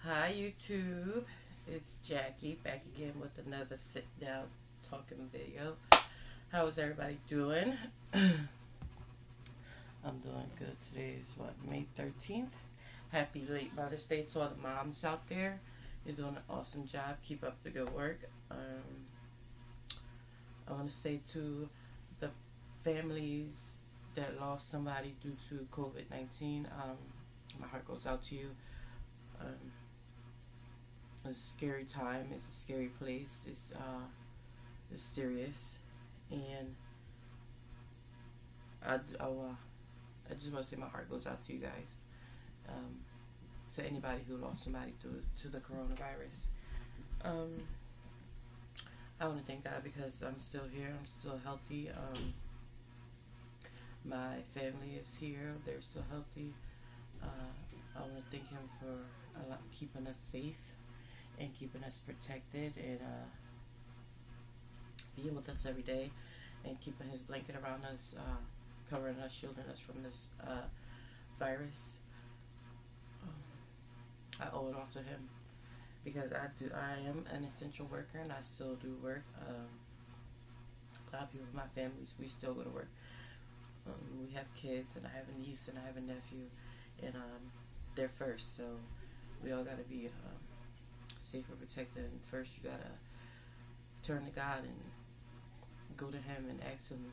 Hi YouTube, it's Jackie back again with another sit down talking video. How is everybody doing? I'm doing good. Today is May 13th. Happy late Mother's Day to all the moms out there. You're doing an awesome job. Keep up the good work. I want to say to the families that lost somebody due to COVID-19, my heart goes out to you. It's a scary time. It's a scary place. It's serious, and I just want to say my heart goes out to you guys. To anybody who lost somebody to the coronavirus. I want to thank God because I'm still here. I'm still healthy. My family is here. They're still healthy. I want to thank Him for keeping us safe and keeping us protected and being with us every day and keeping His blanket around us, covering us, shielding us from this virus. I owe it all to Him because I am an essential worker and I still do work. A lot of people in my families, we still go to work. We have kids, and I have a niece and I have a nephew, and they're first, so we all gotta be safe and protected. And first, you gotta turn to God and go to Him and ask Him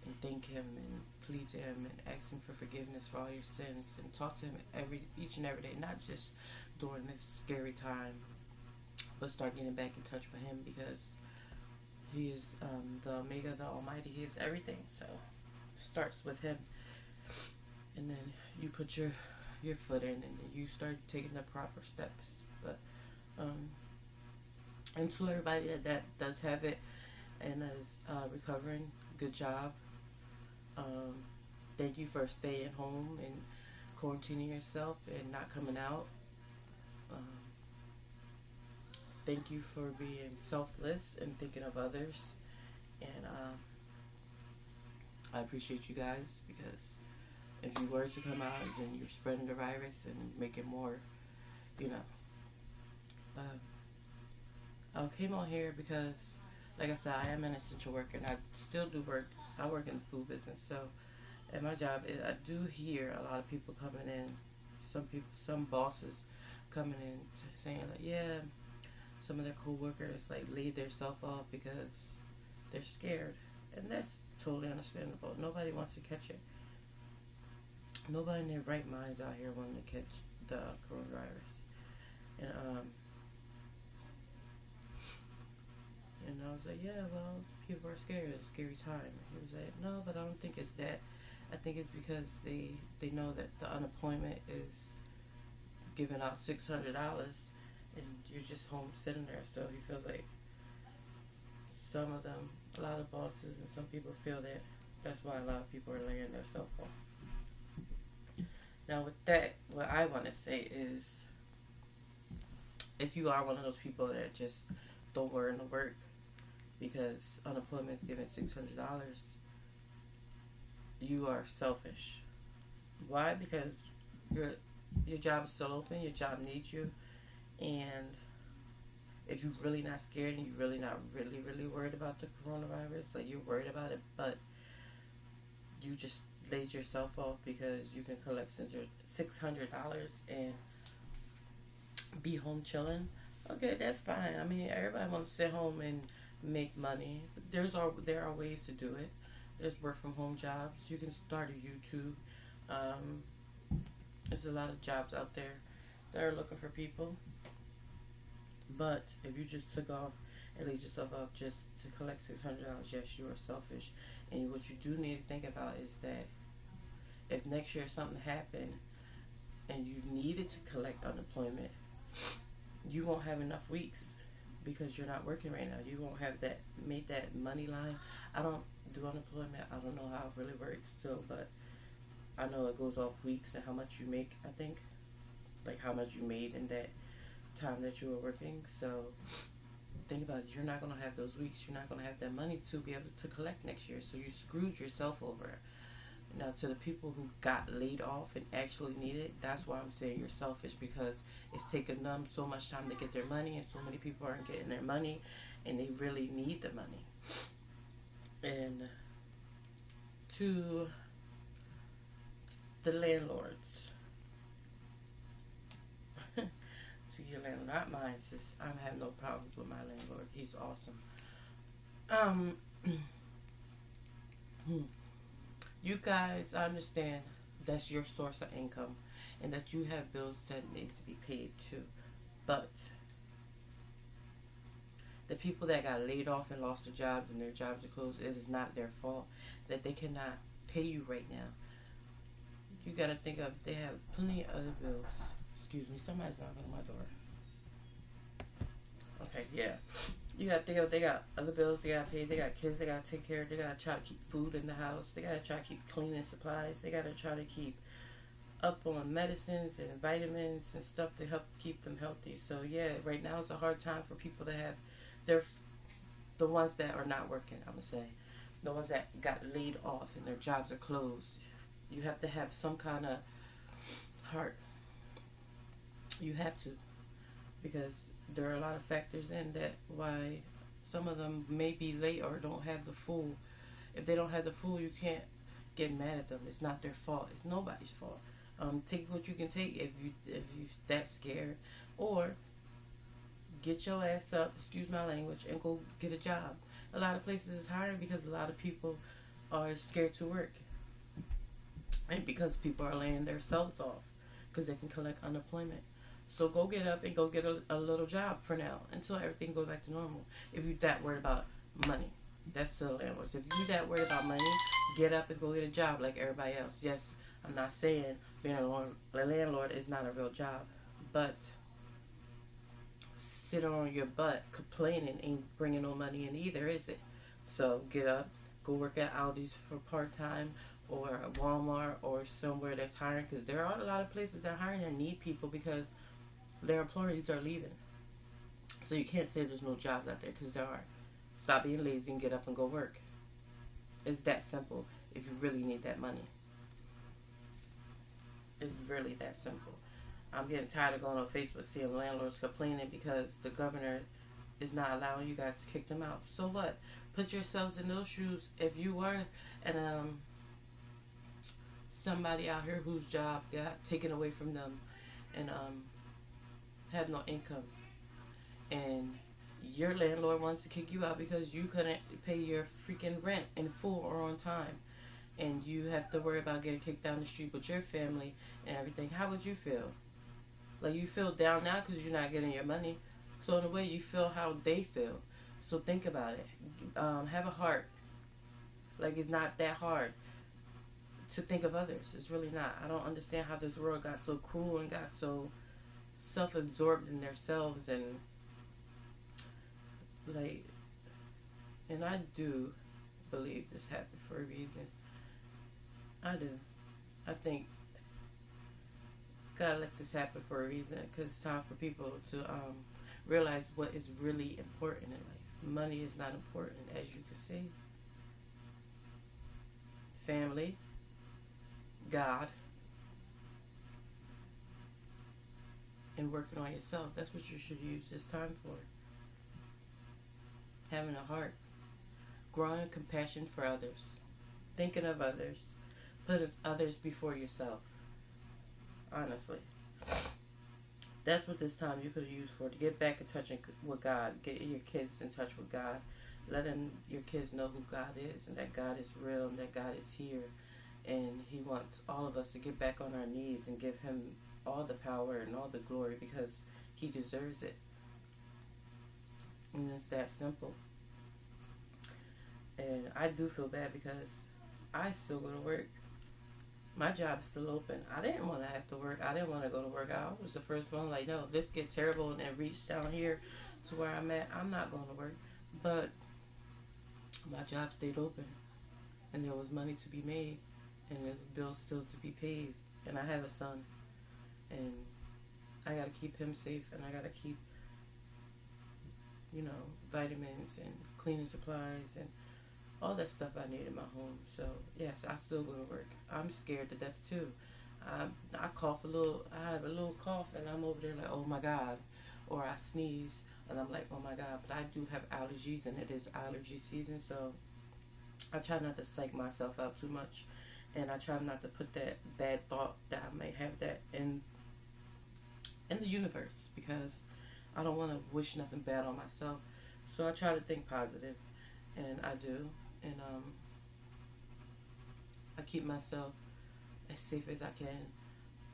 and thank Him and plead to Him and ask Him for forgiveness for all your sins and talk to Him each and every day, not just during this scary time, but start getting back in touch with Him because He is the Omega, the Almighty. He is everything. So it starts with Him, and then you put your foot in, and then you start taking the proper steps. But and to everybody that does have it and is recovering, good job. Thank you for staying home and quarantining yourself and not coming out. Thank you for being selfless and thinking of others. And I appreciate you guys because if you were to come out, then you're spreading the virus and making more, you know. I came on here because, like I said, I am an essential worker and I still do work. I work in the food business, so at my job, I do hear a lot of people coming in. Some bosses coming in saying like, yeah, some of their coworkers like laid their stuff off because they're scared, and that's totally understandable. Nobody wants to catch it. Nobody in their right minds out here wanting to catch the coronavirus, and I was like, yeah, well, people are scared. It's a scary time. And he was like, no, but I don't think it's that. I think it's because they know that the unemployment is giving out $600 and you're just home sitting there. So he feels like some of them, a lot of bosses and some people feel that that's why a lot of people are laying their stuff off. Now with that, what I want to say is if you are one of those people that just don't want to work because unemployment is giving $600, you are selfish. Why? Because your job is still open, your job needs you, and if you're really not scared and you're really not really worried about the coronavirus, like you're worried about it, but you just laid yourself off because you can collect $600 and be home chilling, okay, that's fine. I mean, everybody wants to sit home and make money. There are ways to do it. There's work from home jobs. You can start a YouTube. There's a lot of jobs out there that are looking for people. But if you just took off and laid yourself off just to collect $600, yes, you are selfish. And what you do need to think about is that if next year something happened and you needed to collect unemployment, you won't have enough weeks because you're not working right now. You won't have made that money line. I don't do unemployment. I don't know how it really works still, but I know it goes off weeks and how much you make, I think. Like how much you made in that time that you were working. So think about it. You're not going to have those weeks. You're not going to have that money to be able to collect next year. So you screwed yourself over. Now, to the people who got laid off and actually need it, that's why I'm saying you're selfish, because it's taken them so much time to get their money, and so many people aren't getting their money, and they really need the money. And to the landlords, to your landlord, not mine, sis. I have no problems with my landlord. He's awesome. You guys, I understand that's your source of income and that you have bills that need to be paid too. But the people that got laid off and lost their jobs and their jobs are closed, it is not their fault that they cannot pay you right now. You got to think of, they have plenty of other bills. Excuse me, somebody's knocking on my door. Okay, yeah. You got to think of, they got other bills they got to pay. They got kids they got to take care of. They got to try to keep food in the house. They got to try to keep cleaning supplies. They got to try to keep up on medicines and vitamins and stuff to help keep them healthy. So, yeah, right now it's a hard time for people that have the ones that are not working, I'm going to say. The ones that got laid off and their jobs are closed. You have to have some kind of heart. You have to. Because there are a lot of factors in that why some of them may be late or don't have the full. If they don't have the full, you can't get mad at them. It's not their fault. It's nobody's fault. Take what you can take if you that scared, or get your ass up, excuse my language, and go get a job. A lot of places is hiring because a lot of people are scared to work, and because people are laying themselves off because they can collect unemployment. So go get up and go get a little job for now until everything goes back to normal. If you're that worried about money, that's the landlords. If you're that worried about money, get up and go get a job like everybody else. Yes, I'm not saying being a landlord is not a real job, but sitting on your butt complaining ain't bringing no money in either, is it? So get up, go work at Aldi's for part-time, or Walmart, or somewhere that's hiring, because there are a lot of places that are hiring and need people because their employees are leaving. So you can't say there's no jobs out there, because there are. Stop being lazy and get up and go work. It's that simple if you really need that money. It's really that simple. I'm getting tired of going on Facebook seeing landlords complaining because the governor is not allowing you guys to kick them out. So what? Put yourselves in those shoes. If you were and somebody out here whose job got taken away from them and had no income, and your landlord wants to kick you out because you couldn't pay your freaking rent in full or on time, and you have to worry about getting kicked down the street with your family and everything, how would you feel? Like, you feel down now because you're not getting your money. So in a way, you feel how they feel. So think about it. Have a heart. Like, it's not that hard to think of others. It's really not. I don't understand how this world got so cruel and got so self-absorbed in themselves, and like, and I do believe this happened for a reason. I do. I think God let this happen for a reason, because it's time for people to realize what is really important in life. Money is not important, as you can see. Family, God, and working on yourself. That's what you should use this time for. Having a heart, growing compassion for others, thinking of others, putting others before yourself. Honestly, that's what this time you could have used for, to get back in touch with God, get your kids in touch with God, letting your kids know who God is, and that God is real, and that God is here, and He wants all of us to get back on our knees and give Him all the power and all the glory, because He deserves it. And it's that simple. And I do feel bad because I still go to work. My job is still open. I didn't want to have to work. I didn't want to go to work. I was the first one, like, no, if this gets terrible and it reached down here to where I'm at, I'm not going to work. But my job stayed open, and there was money to be made, and there's bills still to be paid. And I have a son, and I got to keep him safe, and I got to keep, vitamins and cleaning supplies and all that stuff I need in my home. So yes, I still go to work. I'm scared to death too. I cough a little. I have a little cough, and I'm over there like, oh my god, or I sneeze, and I'm like, oh my god. But I do have allergies, and it is allergy season, so I try not to psych myself out too much, and I try not to put that bad thought that I may have that in the universe, because I don't want to wish nothing bad on myself. So I try to think positive, and I do, and I keep myself as safe as I can.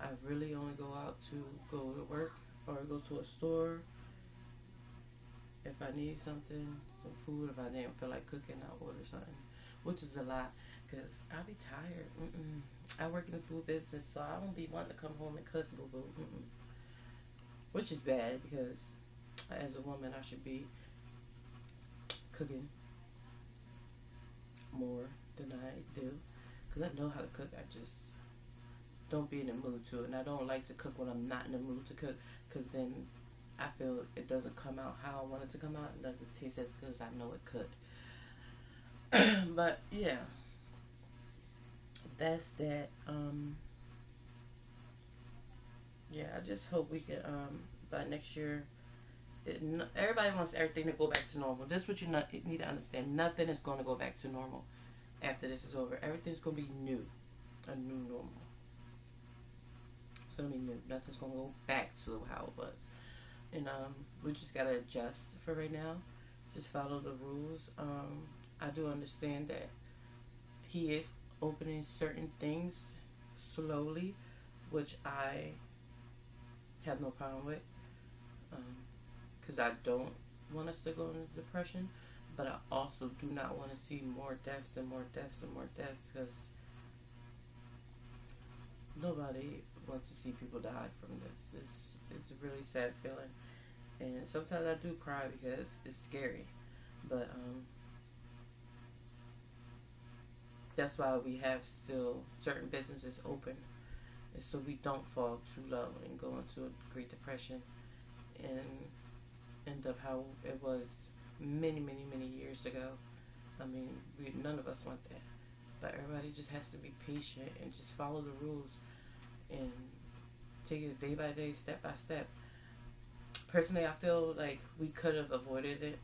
I really only go out to go to work or go to a store if I need something, some food. If I didn't feel like cooking, I'll order something, which is a lot because I'll be tired. I work in the food business, so I don't be wanting to come home and cook, boo boo. Which is bad because as a woman, I should be cooking more than I do because I know how to cook. I just don't be in the mood to it, and I don't like to cook when I'm not in the mood to cook, because then I feel it doesn't come out how I want it to come out. It doesn't taste as good as I know it could. But yeah, that's that. Yeah, I just hope we can by next year. Everybody wants everything to go back to normal. This is what you need to understand. Nothing is going to go back to normal after this is over. Everything's going to be new, a new normal. It's going to be new. Nothing's going to go back to how it was. And we just got to adjust for right now. Just follow the rules. I do understand that he is opening certain things slowly, which I have no problem with. Because I don't want us to go into depression, but I also do not want to see more deaths and more deaths and more deaths, because nobody wants to see people die from this. It's a really sad feeling, and sometimes I do cry because it's scary, but that's why we have still certain businesses open, and so we don't fall too low and go into a Great Depression and end up how it was many years ago. I mean, none of us want that, but everybody just has to be patient and just follow the rules and take it day by day, step by step. Personally, I feel like we could have avoided it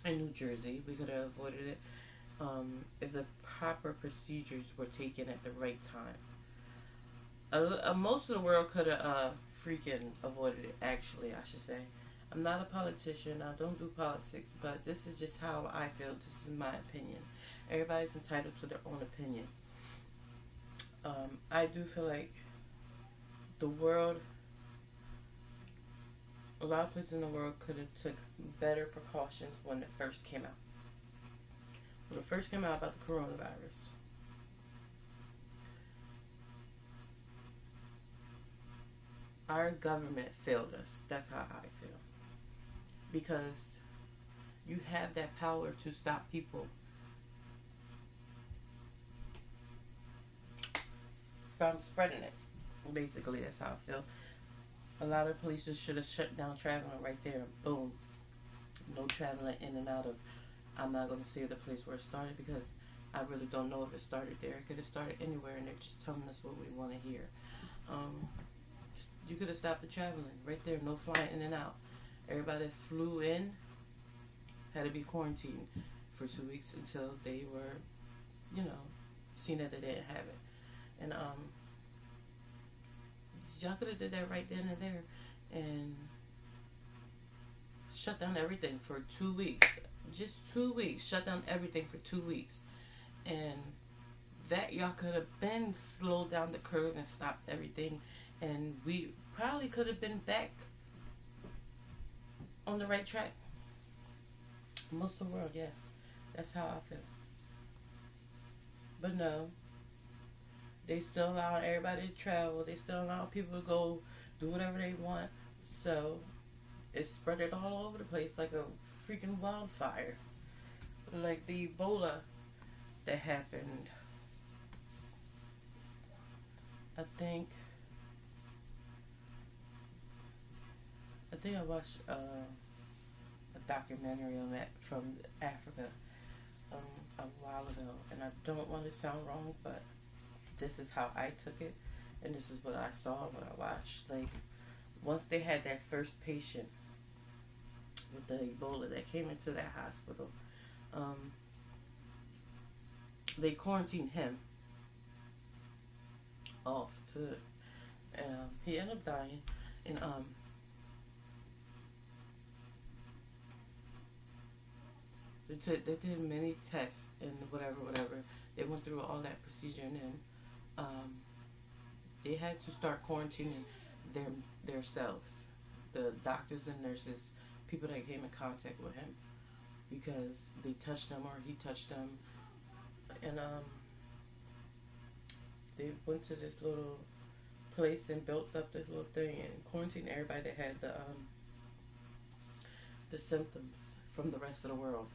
in New Jersey. We could have avoided it if the proper procedures were taken at the right time. Most of the world could have freaking avoided it, actually, I should say. I'm not a politician. I don't do politics, but this is just how I feel. This is my opinion. Everybody's entitled to their own opinion. I do feel like the world, a lot of places in the world could have took better precautions when it first came out. When it first came out about the coronavirus, our government failed us. That's how I feel. Because you have that power to stop people from spreading it. Basically, that's how I feel. A lot of places should have shut down traveling right there. Boom. No traveling in and out of. I'm not going to say the place where it started, because I really don't know if it started there. It could have started anywhere, and they're just telling us what we want to hear. You could have stopped the traveling right there. No flying in and out. Everybody that flew in had to be quarantined for 2 weeks until they were, seen that they didn't have it. And y'all could have did that right then and there and shut down everything for 2 weeks. Just 2 weeks. Shut down everything for 2 weeks. And that y'all could have been slowed down the curve and stopped everything. And we probably could have been back on the right track. Most of the world, yeah. That's how I feel. But no. They still allow everybody to travel. They still allow people to go do whatever they want. So it spread it all over the place like a freaking wildfire. Like the Ebola that happened. I think I watched a documentary on that from Africa. a while ago, and I don't want to sound wrong, but this is how I took it, and this is what I saw when I watched. Like, once they had that first patient with the Ebola that came into that hospital, they quarantined him off to, he ended up dying, and they did many tests and whatever. They went through all that procedure, and then they had to start quarantining themselves, the doctors and nurses, people that came in contact with him, because they touched them or he touched them, and they went to this little place and built up this little thing and quarantined everybody that had the symptoms from the rest of the world,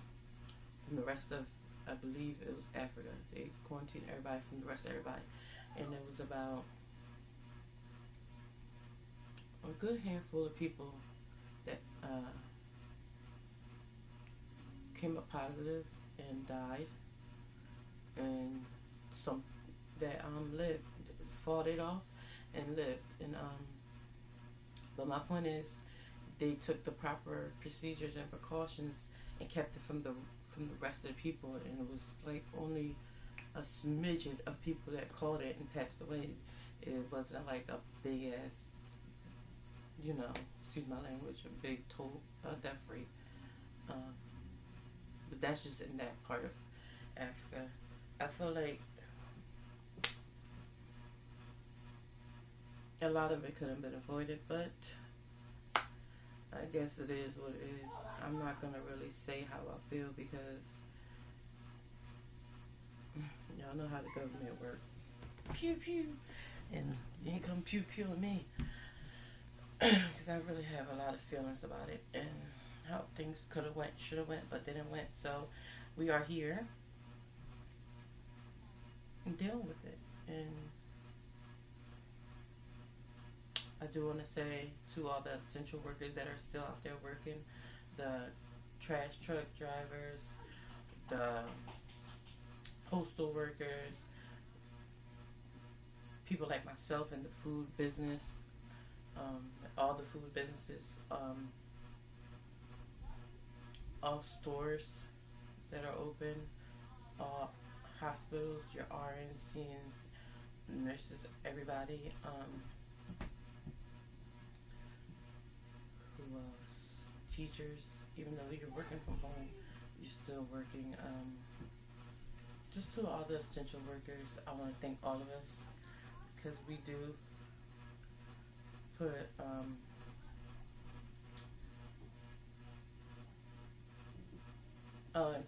from the rest of, I believe it was Africa. They quarantined everybody from the rest of everybody, and it was about a good handful of people that came up positive and died, and some that lived, fought it off and lived. And but my point is, they took the proper procedures and precautions and kept it from the rest of the people, and it was like only a smidgen of people that caught it and passed away. It wasn't like a big ass, excuse my language, a big toll death rate. But that's just in that part of Africa. I feel like a lot of it could have been avoided, but I guess it is what it is. I'm not going to really say how I feel, because y'all know how the government works. Pew pew. And you ain't come pew pewing me. Because I really have a lot of feelings about it and how things could have went, should have went, but didn't went. So we are here and dealing with it. And I do want to say to all the essential workers that are still out there working, the trash truck drivers, the postal workers, people like myself in the food business, all the food businesses, all stores that are open, all hospitals, your RNs, CNs, nurses, everybody. Who else? Teachers. Even though you're working from home, you're still working. Just to all the essential workers, I want to thank all of us, because we do put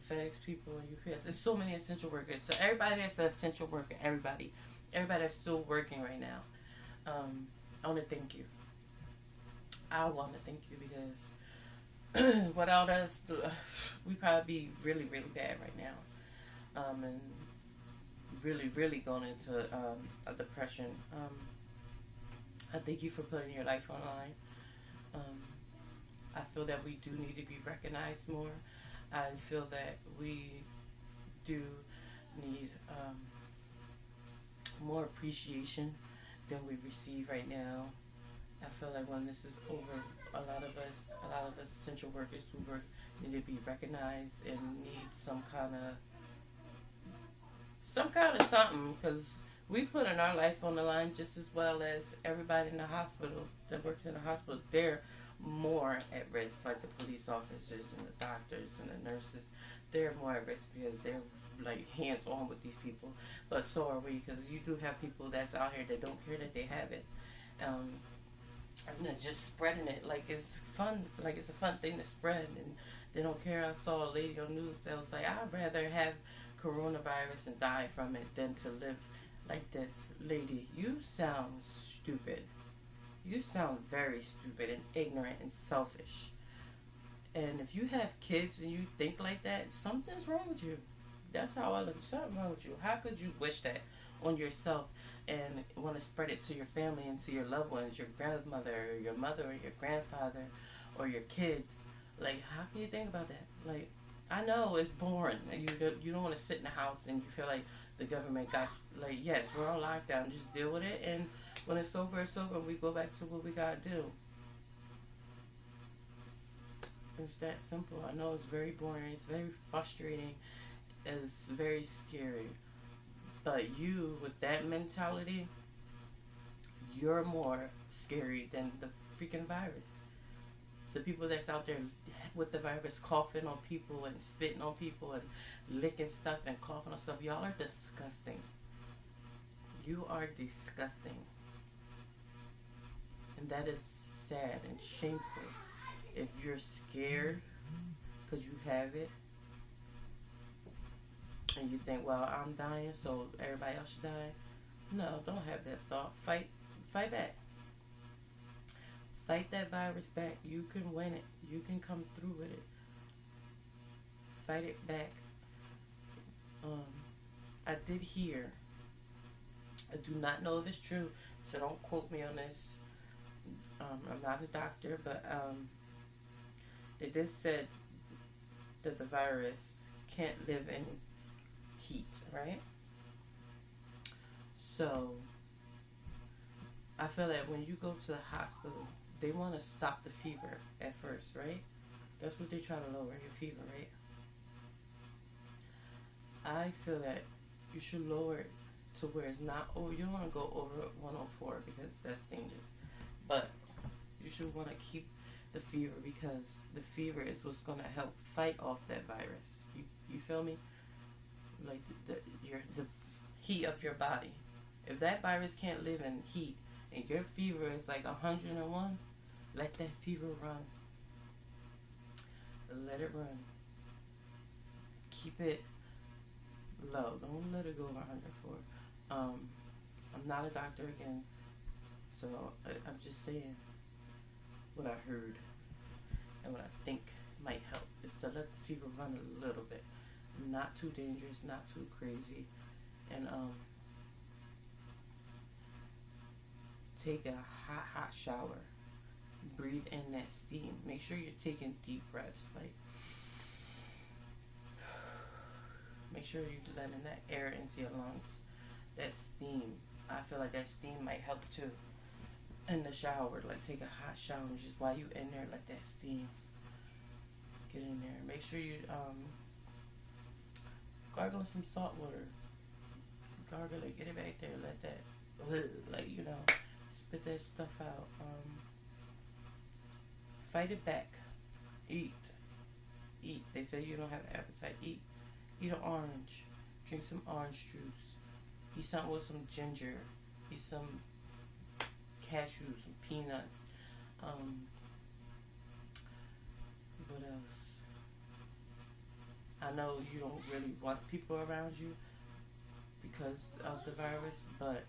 FedEx people and UPS. There's so many essential workers. So everybody that's an essential worker, everybody that's still working right now, I want to thank you. I want to thank you, because without us, we'd probably be really, really bad right now, and really, really going into a depression. I thank you for putting your life online. I feel that we do need to be recognized more. I feel that we do need more appreciation than we receive right now. I feel like when this is over, a lot of us essential workers who work need to be recognized and need some kind of something, because we put in our life on the line just as well as everybody in the hospital that works in the hospital. They're more at risk, like the police officers and the doctors and the nurses. They're more at risk because they're like hands on with these people. But so are we, because you do have people that's out here that don't care that they have it. And they're just spreading it like it's fun, like it's a fun thing to spread, and they don't care. I saw a lady on news that was like, I'd rather have coronavirus and die from it than to live like this. Lady, you sound stupid. You sound very stupid and ignorant and selfish. And if you have kids and you think like that, something's wrong with you. That's how I look. Something wrong with you. How could you wish that on yourself and want to spread it to your family and to your loved ones, your grandmother, or your mother, or your grandfather, or your kids? Like, how can you think about that? Like, I know it's boring. You don't want to sit in the house and you feel like the government got, like, yes, we're on lockdown. Just deal with it, and when it's over, it's over. We go back to what we gotta do. It's that simple. I know it's very boring. It's very frustrating. It's very scary. But you, with that mentality, you're more scary than the freaking virus. The people that's out there with the virus coughing on people and spitting on people and licking stuff and coughing on stuff, y'all are disgusting. You are disgusting. And that is sad and shameful. If you're scared because you have it and you think, well, I'm dying, so everybody else should die. No, don't have that thought. Fight back. Fight that virus back. You can win it. You can come through with it. Fight it back. I did hear, I do not know if it's true, so don't quote me on this. I'm not a doctor, but they did said that the virus can't live in heat, right? So I feel that when you go to the hospital, they want to stop the fever at first, right? That's what they try to lower, your fever, right? I feel that you should lower it to where it's not, oh, you don't want to go over 104 because that's dangerous. But you should want to keep the fever because the fever is what's going to help fight off that virus. You feel me? Like the heat of your body. If that virus can't live in heat and your fever is like 101, let that fever run. Let it run. Keep it low. Don't let it go over 104. I'm not a doctor again, so I'm just saying what I heard and what I think might help is to let the fever run a little bit. Not too dangerous, not too crazy. And take a hot shower. Breathe in that steam. Make sure you're taking deep breaths. Like, make sure you're letting that air into your lungs. That steam. I feel like that steam might help too. In the shower, like take a hot shower and just while you in there, let that steam get in there. Make sure you gargle some salt water. Gargle it, get it back there, let that like, you know, spit that stuff out. Fight it back. Eat. They say you don't have an appetite. Eat an orange. Drink some orange juice. Eat something with some ginger. Eat some cashews, some peanuts. What else? I know you don't really want people around you because of the virus, but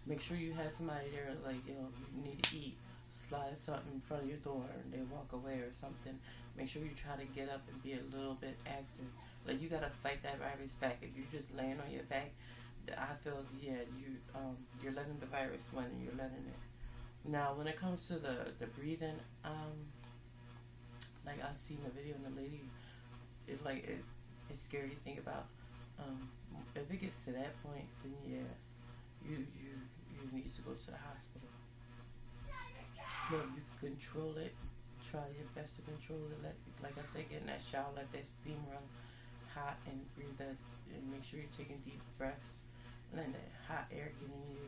make sure you have somebody there, like, you know, you need to eat. Slide something in front of your door and they walk away or something. Make sure you try to get up and be a little bit active. Like, you gotta fight that virus back. If you're just laying on your back, I feel, yeah, you're letting the virus win and you're letting it. Now, when it comes to the breathing, like I seen the video and the lady, it's like it's scary to think about. If it gets to that point, then yeah, you need to go to the hospital. But you can control it. Try your best to control it. Like I said, get in that shower, let that steam run hot, and breathe that, and make sure you're taking deep breaths, and let that hot air get in you.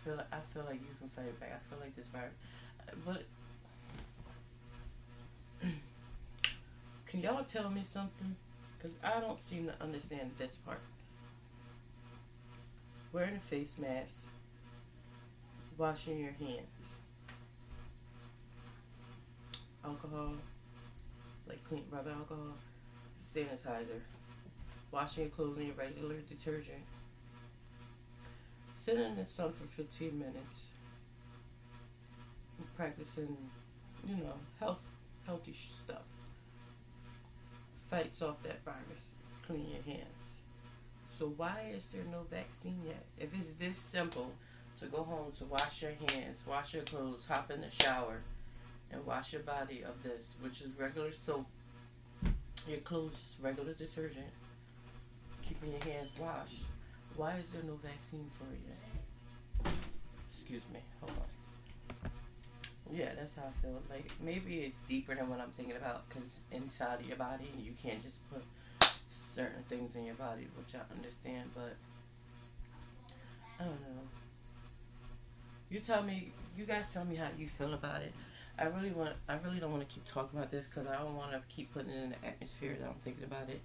And I feel like you can fight it back. I feel like this virus, but can y'all tell me something? Because I don't seem to understand this part. Wearing a face mask, washing your hands, alcohol, like clean rubber alcohol, sanitizer, washing your clothes in your regular detergent, sitting in the sun for 15 minutes, practicing, you know, healthy stuff. Fights off that virus. Clean your hands. So why is there no vaccine yet? If it's this simple to go home, to wash your hands, wash your clothes, hop in the shower, and wash your body of this, which is regular soap, your clothes, regular detergent, keeping your hands washed. Why is there no vaccine for it yet? Excuse me. Hold on. Yeah, that's how I feel. Like, maybe it's deeper than what I'm thinking about, because inside of your body, you can't just put certain things in your body, which I understand, but I don't know. You tell me, you guys tell me how you feel about it. I really don't want to keep talking about this, because I don't want to keep putting it in the atmosphere that I'm thinking about it,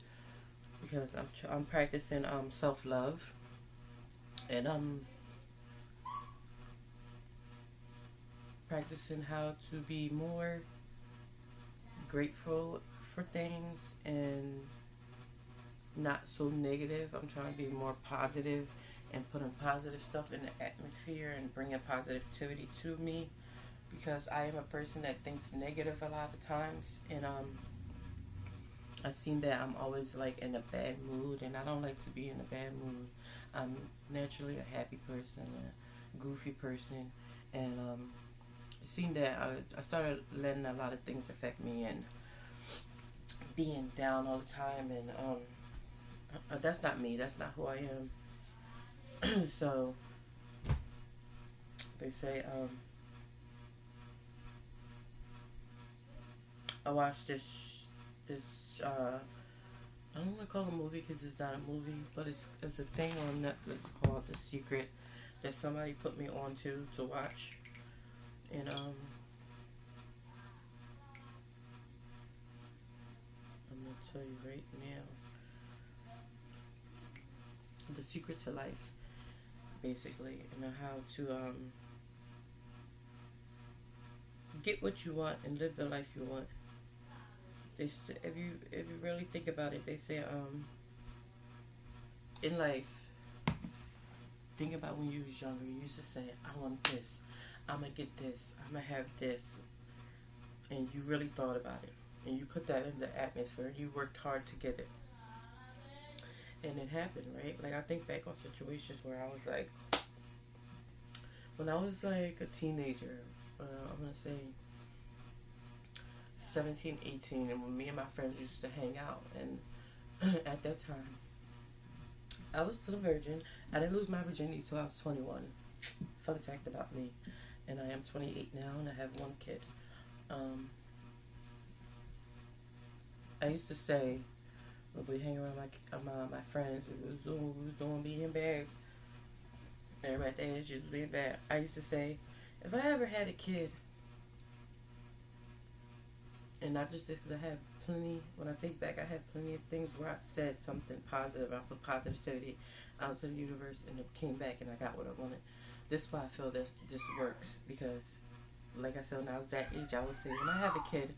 because I'm practicing self love, and I'm practicing how to be more grateful for things and not so negative. I'm trying to be more positive and putting positive stuff in the atmosphere and bringing positivity to me, because I am a person that thinks negative a lot of times, and I've seen that I'm always like in a bad mood, and I don't like to be in a bad mood. I'm naturally a happy person, a goofy person, and seen that I started letting a lot of things affect me and being down all the time, and that's not me. That's not who I am. So they say I watched this I don't want to call it a movie because it's not a movie, but it's a thing on Netflix called The Secret that somebody put me on to watch, and I'm gonna tell you right now, the secret to life, basically, and how to get what you want and live the life you want. They say, if you really think about it, they say in life, think about when you was younger. You used to say, I want this, I'm gonna get this, I'm gonna have this, and you really thought about it, and you put that in the atmosphere, and you worked hard to get it, and it happened, right? Like, I think back on situations where I was like, when I was like a teenager, I'm gonna say 17, 18, and when me and my friends used to hang out, and at that time, I was still a virgin. I didn't lose my virginity until I was 21. Fun fact about me. And I am 28 now, and I have one kid. I used to say, when we hang around my friends, we was doing being bad. Everybody at the age was being bad. I used to say, if I ever had a kid, and not just this, because I have plenty, when I think back, I had plenty of things where I said something positive. I put positivity out to the universe, and it came back, and I got what I wanted. This is why I feel this works, because, like I said, when I was that age, I would say, when I have a kid,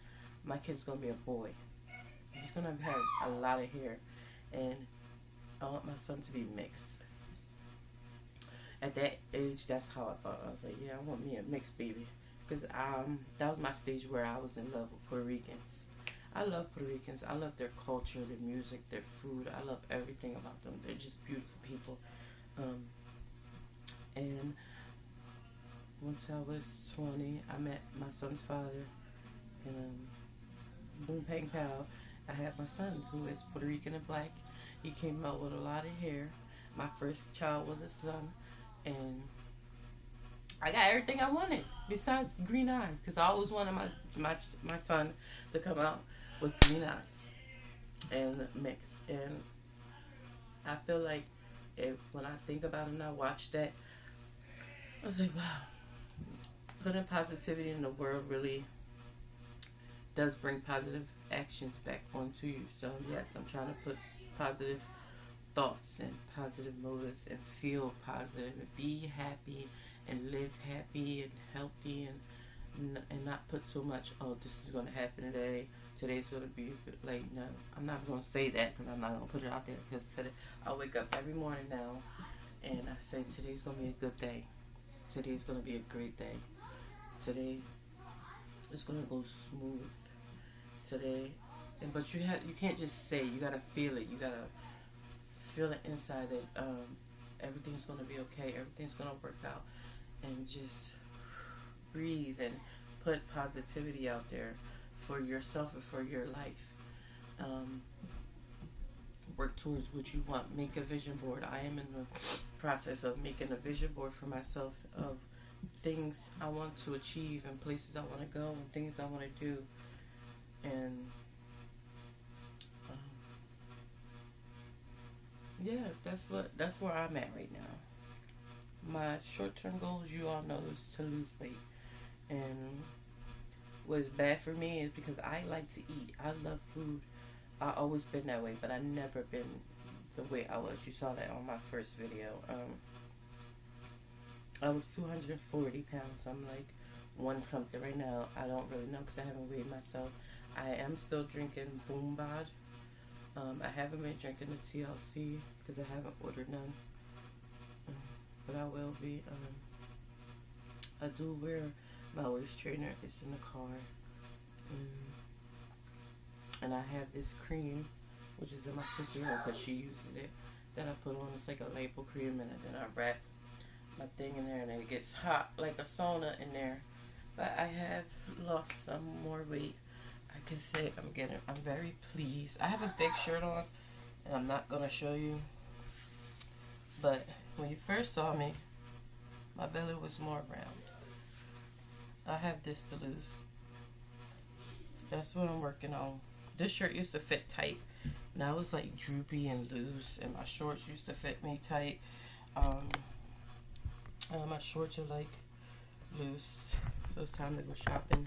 my kid's going to be a boy. He's going to have a lot of hair, and I want my son to be mixed. At that age, that's how I thought. I was like, yeah, I want me a mixed baby. Because that was my stage where I was in love with Puerto Ricans. I love Puerto Ricans. I love their culture, their music, their food. I love everything about them. They're just beautiful people. And once I was 20, I met my son's father. And boom, pang, pow, I had my son, who is Puerto Rican and black. He came out with a lot of hair. My first child was a son. And I got everything I wanted besides green eyes, because I always wanted my son to come out with green eyes and mix. And I feel like when I think about it and I watch that, I was like, wow, putting positivity in the world really does bring positive actions back onto you. So yes, I'm trying to put positive thoughts and positive motives and feel positive and be happy and live happy and healthy, and not put so much, oh, this is going to happen today, today's going to be like, no, I'm not going to say that, because I'm not going to put it out there, because today I wake up every morning now and I say, today's going to be a good day, today's going to be a great day, today it's going to go smooth today. But you can't just say, you got to feel it, you got to feel it inside that everything's going to be okay, everything's going to work out. And just breathe and put positivity out there for yourself and for your life. Work towards what you want. Make a vision board. I am in the process of making a vision board for myself of things I want to achieve and places I want to go and things I want to do. And yeah, that's where I'm at right now. My short-term goals, you all know, is to lose weight. And what's bad for me is because I like to eat. I love food. I always been that way, but I never been the way I was. You saw that on my first video. I was 240 pounds. I'm like 1 something right now. I don't really know because I haven't weighed myself. I am still drinking Boom Bod. I haven't been drinking the TLC because I haven't ordered none. But I will be. I do wear my waist trainer. It's in the car. And I have this cream, which is in my sister's room because she uses it, that I put on. It's like a lipo cream, and then I wrap my thing in there, and then it gets hot like a sauna in there. But I have lost some more weight. I can say I'm very pleased. I have a big shirt on, and I'm not going to show you. But when you first saw me, my belly was more round. I have this to lose. That's what I'm working on. This shirt used to fit tight. Now it's like droopy and loose, and my shorts used to fit me tight. My shorts are like loose, so it's time to go shopping.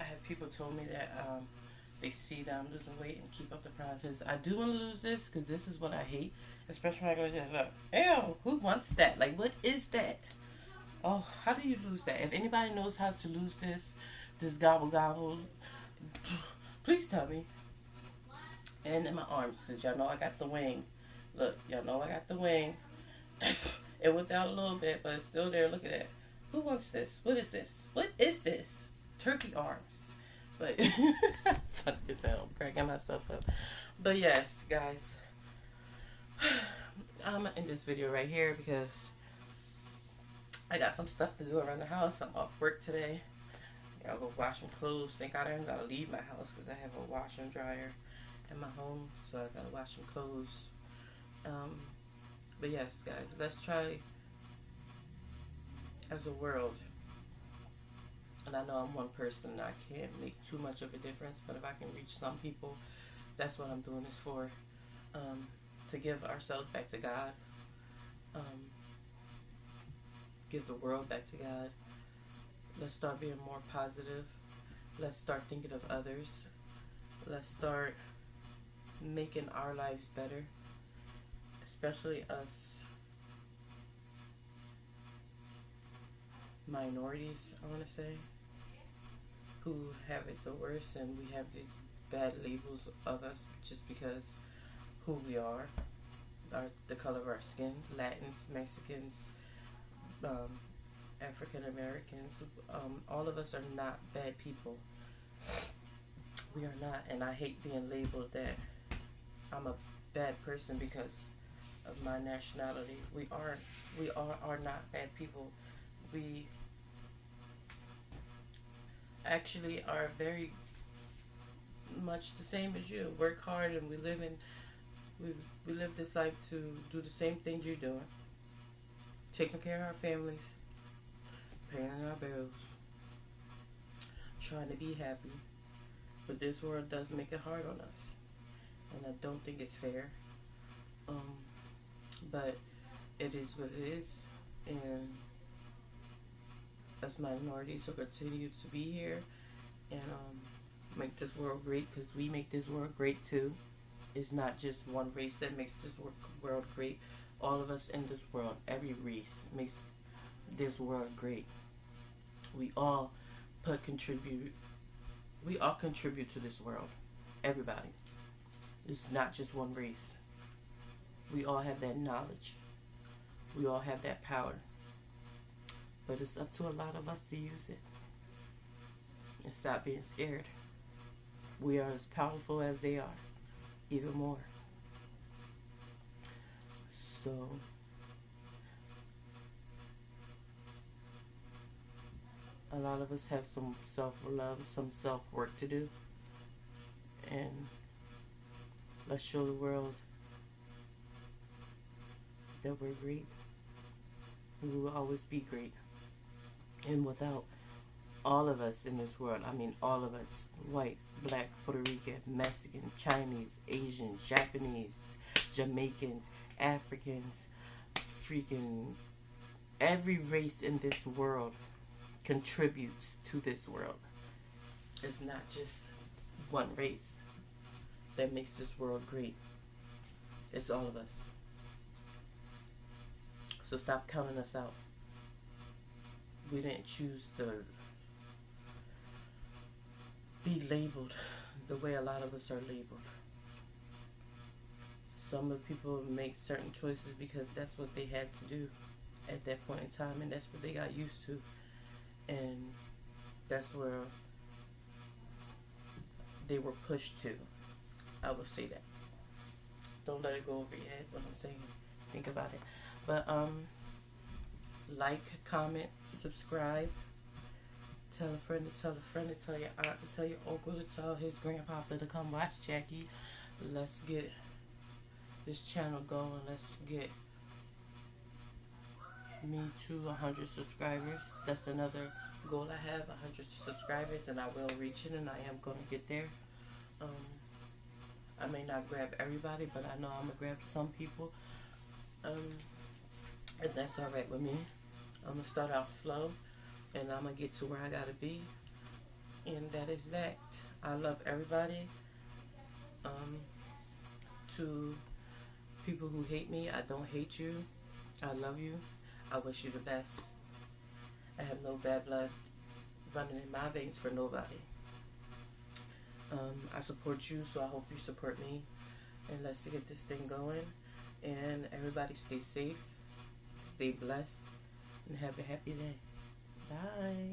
I have people told me that they see that I'm losing weight and keep up the process. I do want to lose this because this is what I hate, especially when I go to the ew, who wants that? Like, what is that? Oh, how do you lose that? If anybody knows how to lose this gobble, please tell me. And in my arms, because y'all know I got the wing. Look, y'all know I got the wing. It went out a little bit, but it's still there. Look at that. Who wants this? What is this? What is this? Turkey arms. But, fuck this out. I'm cracking myself up. But yes, guys. I'm going to end this video right here because I got some stuff to do around the house. I'm off work today. I'll go wash some clothes. Thank God I ain't got to leave my house because I have a washer and dryer in my home. So I got to wash some clothes. But yes, guys, let's try as a world. And I know I'm one person. I can't make too much of a difference. But if I can reach some people, that's what I'm doing this for. To give ourselves back to God. Give the world back to God. Let's start being more positive. Let's start thinking of others. Let's start making our lives better. Especially us minorities, I want to say, who have it the worst, and we have these bad labels of us just because who we are, the color of our skin, Latins, Mexicans, African Americans, all of us are not bad people. We are not, and I hate being labeled that I'm a bad person because of my nationality. We are not bad people. We actually are very much the same as you. Work hard, and we live this life to do the same thing you're doing. Taking care of our families, paying our bills, trying to be happy. But this world does make it hard on us, and I don't think it's fair. But it is what it is, and us minorities will continue to be here and make this world great, because we make this world great too. It's not just one race that makes this world great. All of us in this world, every race makes this world great. We all contribute to this world. Everybody. It's not just one race. We all have that knowledge. We all have that power. But it's up to a lot of us to use it. And stop being scared. We are as powerful as they are. Even more. So, A lot of us have some self-love, some self-work to do. And let's show the world that we're great. We will always be great. And without all of us in this world, I mean all of us, whites, black, Puerto Rican, Mexican, Chinese, Asian, Japanese, Jamaicans, Africans, freaking every race in this world contributes to this world. It's not just one race that makes this world great. It's all of us. So stop counting us out. We didn't choose to be labeled the way a lot of us are labeled. Some of the people make certain choices because that's what they had to do at that point in time, and that's what they got used to. And that's where they were pushed to. I would say that. Don't let it go over your head what I'm saying. Think about it. But like, comment, subscribe. Tell a friend to tell a friend to tell your aunt to tell your uncle to tell his grandpapa to come watch Jackie. Let's get this channel going. Let's get me to 100 subscribers. That's another goal I have, 100 subscribers, and I will reach it, and I am going to get there. I may not grab everybody, but I know I'm going to grab some people. And that's alright with me. I'm going to start out slow, and I'm going to get to where I got to be. And that is that. I love everybody. To people who hate me, I don't hate you. I love you. I wish you the best. I have no bad blood running in my veins for nobody. I support you, so I hope you support me. And let's get this thing going. And everybody stay safe, stay blessed, and have a happy day. Bye.